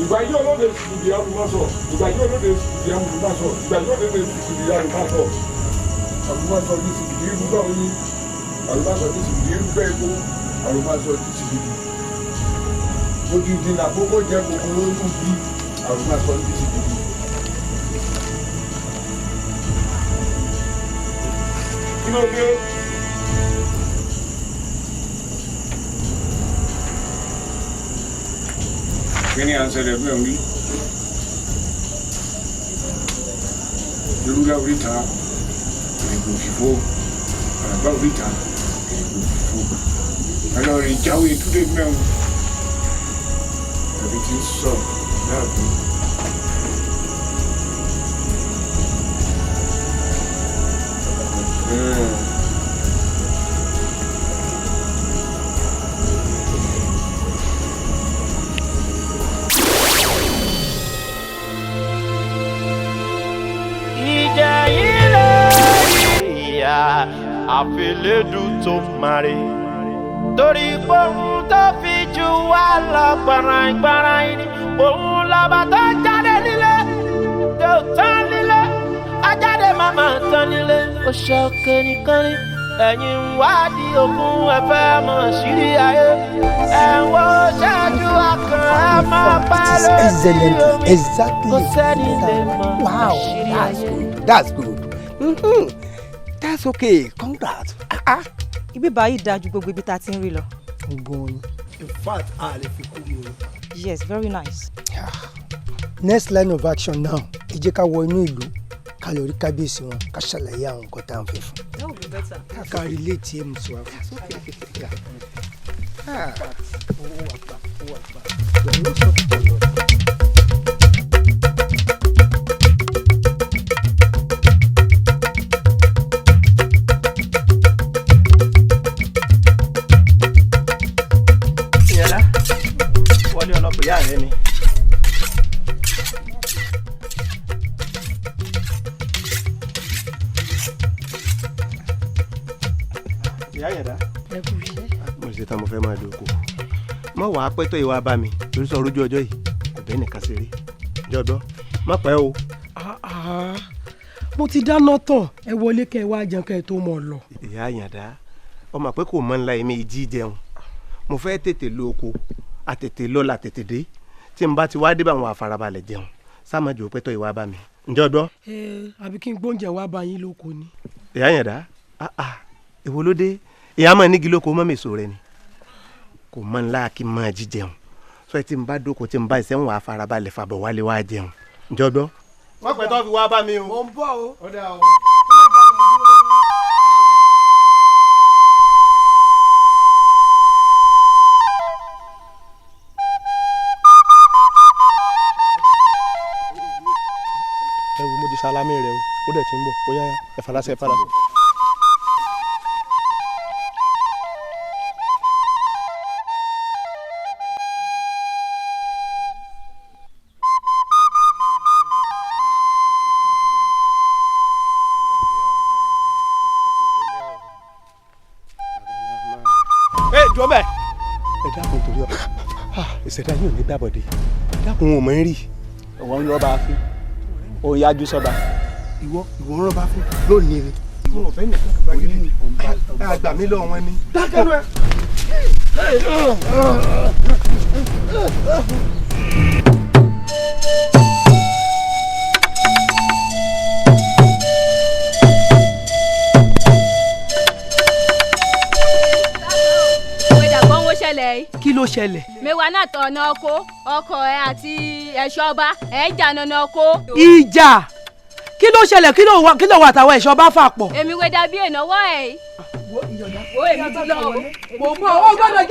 ìgbàjọ́ olóde ìdí àrùmọ́sọ̀ ìgbàjọ́ olóde ìdí àrùmọ́sọ̀ ìgbàjọ́ olóde ìdí àrùmọ́sọ̀ àrùmọ́sọ̀ ní ti ìdí irúgbà oyin àrùmọ́sọ̀ ní ti ìdí irúgbà epo àrùmọ́sọ̀ ní ti ìdí ojú ìdínà gbogbo jẹ́ gbogbo lórí bí àrùmọ́sọ̀ ní ti ìdí. kí ló dé? Kini answer ẹgbẹ́ òní lórí oríta ẹgbẹ́ òfìfó àgbà oríta ẹgbẹ́ òfìfó ẹlọ́rin jáwé túdé mẹ́rin ẹbí tí ń sọ láàbí. àfilédù tó mari torí pohùn tó fi jù wá lọ gbọ̀ràn ni òun lọ́ba tó jáde nílé tó tán nílé ajáde màmá tán nílé oṣù kẹ́nìkanì ẹ̀yìn wádìí òkun ẹ̀fẹ́ mọ̀ sírí ayé ẹ̀wọ̀n ṣáájú akàn ẹ̀ máa bá lórí omi kò sẹ́ni lè mọ̀ sírí ayé. That's good. That's okay. Congrats. Ibi báyìí dájú gbogbo ibi tá a ti ń rí lọ. In fact, a lè fi kú mi o. Yes, very nice. Next line of action now. Ẹ jẹ́ ká wọ inú ìlú ká lọ rí kábíyèsí wọn ká ṣàlàyé àwọn nǹkan tá à ń fẹ́ fún. That would be better. Ká relate ẹ̀ mú sí wa. Ìyá rẹ ni. Ìyá yẹn dá. Ẹ kú iṣẹ́. Mo ṣe tán mo fẹ́ máa dóko. Má wàá pẹ́ tó ìwà bá mi lórí sọ orójú ọjọ́ yìí kò bẹ́ẹ̀ nìkan ṣeré. Jọ̀dọ̀ má pẹ́ o. Mo ti dáná tán ẹ wọlé kẹ wá jẹun kẹ tó mọ̀ lọ. Ìyá yẹn dá. Ọmọ pé kò mọ ńlá èmi ìjí jẹun. Mo fẹ́ tètè lóko àtètè lọ́la tètè dé. Tí n bá ti wá dé bá àwọn àfarabalẹ̀ jẹun sáàmàjò pẹ́tọ́ ìwà bá mi ǹjọ́ gbọ́. Àbí kí n gbóúnjẹ wá bá yín lóko ni. ìyá yẹn dá èwo ló dé ìyá máa nígi lóko mọ́ mèso rẹ ni kò mọ́ ńlá kí n máa jí jẹun sọ tí n bá dóko tí n bá ìṣẹ́ ń wà àfarabalẹ̀ fàbọ̀ wálé wá jẹun ǹjọ́ gbọ́. wọ́n pẹ́tọ́ fi wá bá mi o. mo ń bọ̀ o. ó dà o. mo di salami rẹ o dẹ̀ ti ń bọ̀ ó yá ẹ farasẹ farasẹ. ẹ jọ bẹ́ẹ̀. ẹ dákun torí ìṣẹ̀dá yín ò ní gbàbọ̀dé dákun ò mọ̀ ń rí. ọ̀wọ́n ń lọ́ba fún ó yájú sọ́ba. ìwọ ń rọ́bà fún lónìí ni. mo ò fẹ́ nìkan kàbá gidi àgbà mi lọ wọn ni. dákẹ́nu ẹ. Kí ló ṣẹlẹ̀? Mẹ́wàá náà tọ̀nà ọkọ ẹ àti ẹ̀ṣọ́ ọba ẹ̀ ń jà nànà ọkọ. Ìjà kí ló ṣẹlẹ̀ kí ló wà àtàwọn ẹ̀ṣọ́ ọba fà pọ̀. Èmi wé dàbí ìnáwó ẹ̀. Wo èmi ti lọ. Mo mọ owó gbọ́dọ̀ jẹ́.